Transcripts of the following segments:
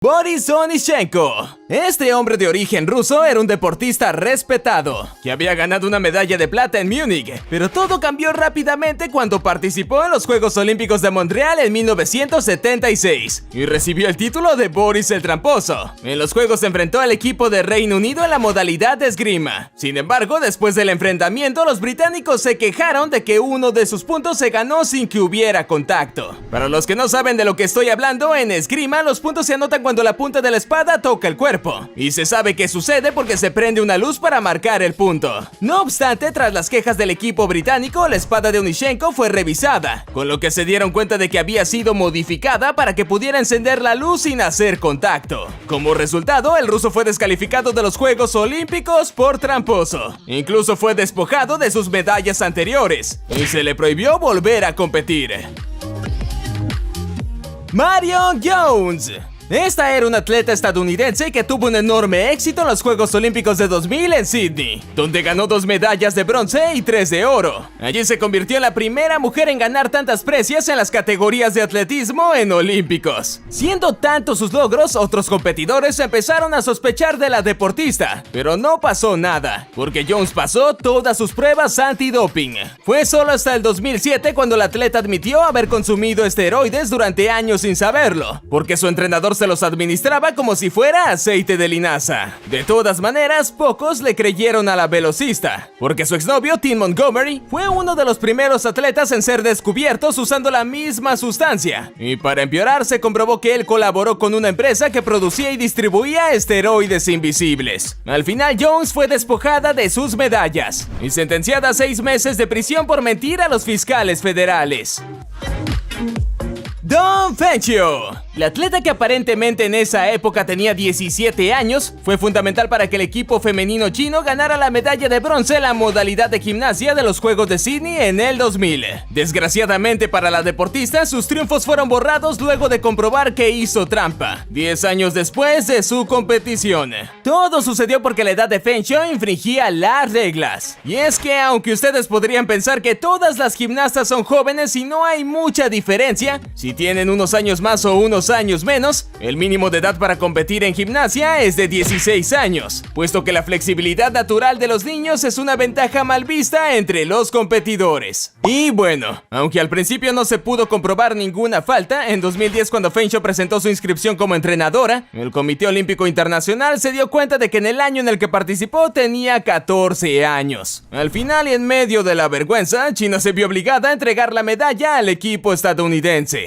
Boris Onishchenko. Este hombre de origen ruso era un deportista respetado, que había ganado una medalla de plata en Múnich, pero todo cambió rápidamente cuando participó en los Juegos Olímpicos de Montreal en 1976 y recibió el título de Boris el Tramposo. En los Juegos se enfrentó al equipo de Reino Unido en la modalidad de esgrima. Sin embargo, después del enfrentamiento, los británicos se quejaron de que uno de sus puntos se ganó sin que hubiera contacto. Para los que no saben de lo que estoy hablando, en esgrima los puntos se anotan cuando la punta de la espada toca el cuerpo, y se sabe que sucede porque se prende una luz para marcar el punto. No obstante, tras las quejas del equipo británico, la espada de Onishchenko fue revisada, con lo que se dieron cuenta de que había sido modificada para que pudiera encender la luz sin hacer contacto. Como resultado, el ruso fue descalificado de los Juegos Olímpicos por tramposo. Incluso fue despojado de sus medallas anteriores y se le prohibió volver a competir. Marion Jones. Esta era una atleta estadounidense que tuvo un enorme éxito en los Juegos Olímpicos de 2000 en Sydney, donde ganó 2 medallas de bronce y 3 de oro. Allí se convirtió en la primera mujer en ganar tantas precias en las categorías de atletismo en Olímpicos. Siendo tantos sus logros, otros competidores empezaron a sospechar de la deportista, pero no pasó nada, porque Jones pasó todas sus pruebas antidoping. Fue solo hasta el 2007 cuando la atleta admitió haber consumido esteroides durante años sin saberlo, porque su entrenador se los administraba como si fuera aceite de linaza. De todas maneras, pocos le creyeron a la velocista, porque su exnovio Tim Montgomery fue uno de los primeros atletas en ser descubiertos usando la misma sustancia, y para empeorar se comprobó que él colaboró con una empresa que producía y distribuía esteroides invisibles. Al final, Jones fue despojada de sus medallas y sentenciada a 6 meses de prisión por mentir a los fiscales federales. Dawn Fenchio. La atleta, que aparentemente en esa época tenía 17 años, fue fundamental para que el equipo femenino chino ganara la medalla de bronce en la modalidad de gimnasia de los Juegos de Sydney en el 2000. Desgraciadamente para la deportista, sus triunfos fueron borrados luego de comprobar que hizo trampa, 10 años después de su competición. Todo sucedió porque la edad de Fenchio infringía las reglas. Y es que, aunque ustedes podrían pensar que todas las gimnastas son jóvenes y no hay mucha diferencia, si tienen unos años más o unos años menos, el mínimo de edad para competir en gimnasia es de 16 años, puesto que la flexibilidad natural de los niños es una ventaja mal vista entre los competidores. Y bueno, aunque al principio no se pudo comprobar ninguna falta, en 2010, cuando Fenchio presentó su inscripción como entrenadora, el Comité Olímpico Internacional se dio cuenta de que en el año en el que participó tenía 14 años. Al final, y en medio de la vergüenza, China se vio obligada a entregar la medalla al equipo estadounidense.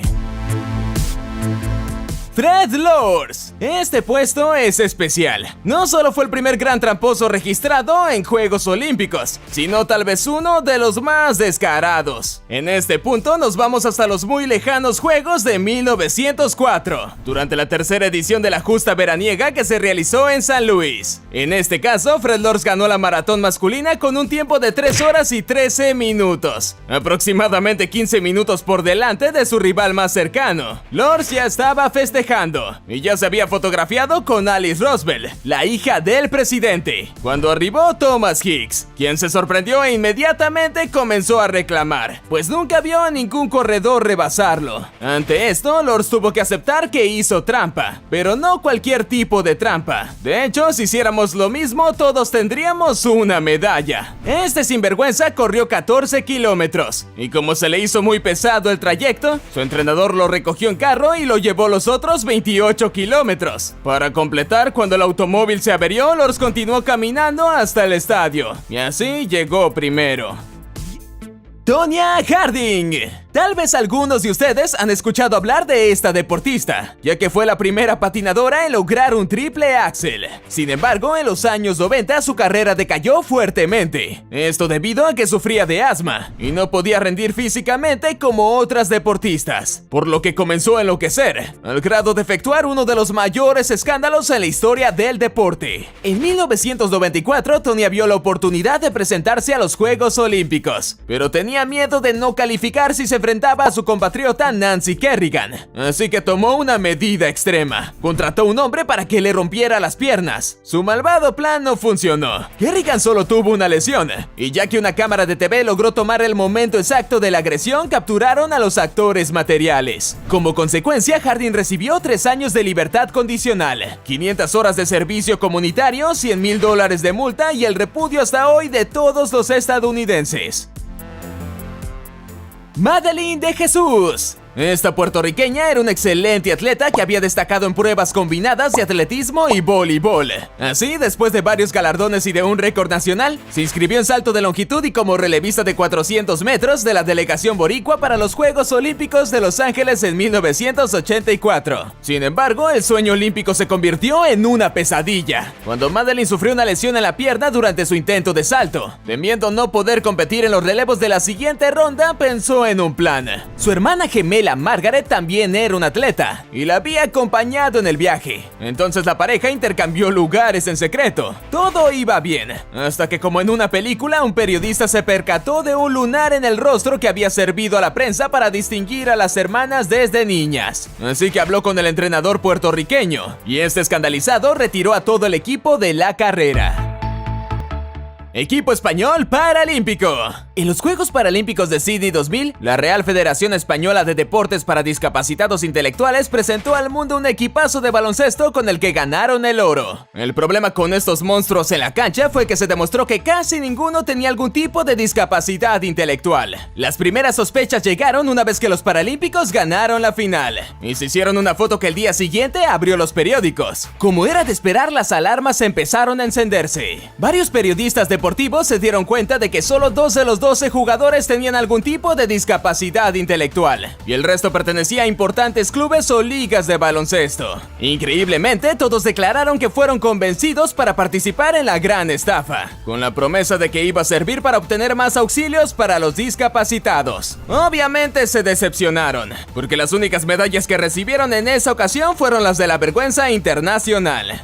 Fred Lorz. Este puesto es especial. No solo fue el primer gran tramposo registrado en Juegos Olímpicos, sino tal vez uno de los más descarados. En este punto nos vamos hasta los muy lejanos Juegos de 1904, durante la tercera edición de la justa veraniega que se realizó en San Luis. En este caso, Fred Lorz ganó la maratón masculina con un tiempo de 3 horas y 13 minutos, aproximadamente 15 minutos por delante de su rival más cercano. Lorz ya estaba festejando y ya se había fotografiado con Alice Roosevelt, la hija del presidente, cuando arribó Thomas Hicks, quien se sorprendió e inmediatamente comenzó a reclamar, pues nunca vio a ningún corredor rebasarlo. Ante esto, Lorz tuvo que aceptar que hizo trampa, pero no cualquier tipo de trampa. De hecho, si hiciéramos lo mismo, todos tendríamos una medalla. Este sinvergüenza corrió 14 kilómetros, y como se le hizo muy pesado el trayecto, su entrenador lo recogió en carro y lo llevó los otros 28 kilómetros. Para completar, cuando el automóvil se averió, Lorz continuó caminando hasta el estadio, y así llegó primero. Tonya Harding. Tal vez algunos de ustedes han escuchado hablar de esta deportista, ya que fue la primera patinadora en lograr un triple axel. Sin embargo, en los años 90 su carrera decayó fuertemente. Esto debido a que sufría de asma y no podía rendir físicamente como otras deportistas, por lo que comenzó a enloquecer, al grado de efectuar uno de los mayores escándalos en la historia del deporte. En 1994, Tonya vio la oportunidad de presentarse a los Juegos Olímpicos, pero tenía miedo de no calificar si se enfrentaba a su compatriota Nancy Kerrigan, así que tomó una medida extrema. Contrató a un hombre para que le rompiera las piernas. Su malvado plan no funcionó. Kerrigan solo tuvo una lesión, y ya que una cámara de TV logró tomar el momento exacto de la agresión, capturaron a los actores materiales. Como consecuencia, Harding recibió 3 años de libertad condicional, 500 horas de servicio comunitario, $100,000 de multa y el repudio hasta hoy de todos los estadounidenses. Madeline de Jesús. Esta puertorriqueña era una excelente atleta que había destacado en pruebas combinadas de atletismo y voleibol. Así, después de varios galardones y de un récord nacional, se inscribió en salto de longitud y como relevista de 400 metros de la delegación boricua para los Juegos Olímpicos de Los Ángeles en 1984. Sin embargo, el sueño olímpico se convirtió en una pesadilla, cuando Madeline sufrió una lesión en la pierna durante su intento de salto. Temiendo no poder competir en los relevos de la siguiente ronda, pensó en un plan. Su hermana gemela Margaret también era una atleta y la había acompañado en el viaje. Entonces la pareja intercambió lugares en secreto. Todo iba bien, hasta que, como en una película, un periodista se percató de un lunar en el rostro que había servido a la prensa para distinguir a las hermanas desde niñas. Así que habló con el entrenador puertorriqueño, y este, escandalizado, retiró a todo el equipo de la carrera. Equipo español paralímpico. En los Juegos Paralímpicos de Sydney 2000, la Real Federación Española de Deportes para Discapacitados Intelectuales presentó al mundo un equipazo de baloncesto con el que ganaron el oro. El problema con estos monstruos en la cancha fue que se demostró que casi ninguno tenía algún tipo de discapacidad intelectual. Las primeras sospechas llegaron una vez que los paralímpicos ganaron la final, y se hicieron una foto que el día siguiente abrió los periódicos. Como era de esperar, las alarmas empezaron a encenderse. Varios periodistas deportivos se dieron cuenta de que solo 2 de los 12 jugadores tenían algún tipo de discapacidad intelectual, y el resto pertenecía a importantes clubes o ligas de baloncesto. Increíblemente, todos declararon que fueron convencidos para participar en la gran estafa, con la promesa de que iba a servir para obtener más auxilios para los discapacitados. Obviamente se decepcionaron, porque las únicas medallas que recibieron en esa ocasión fueron las de la vergüenza internacional.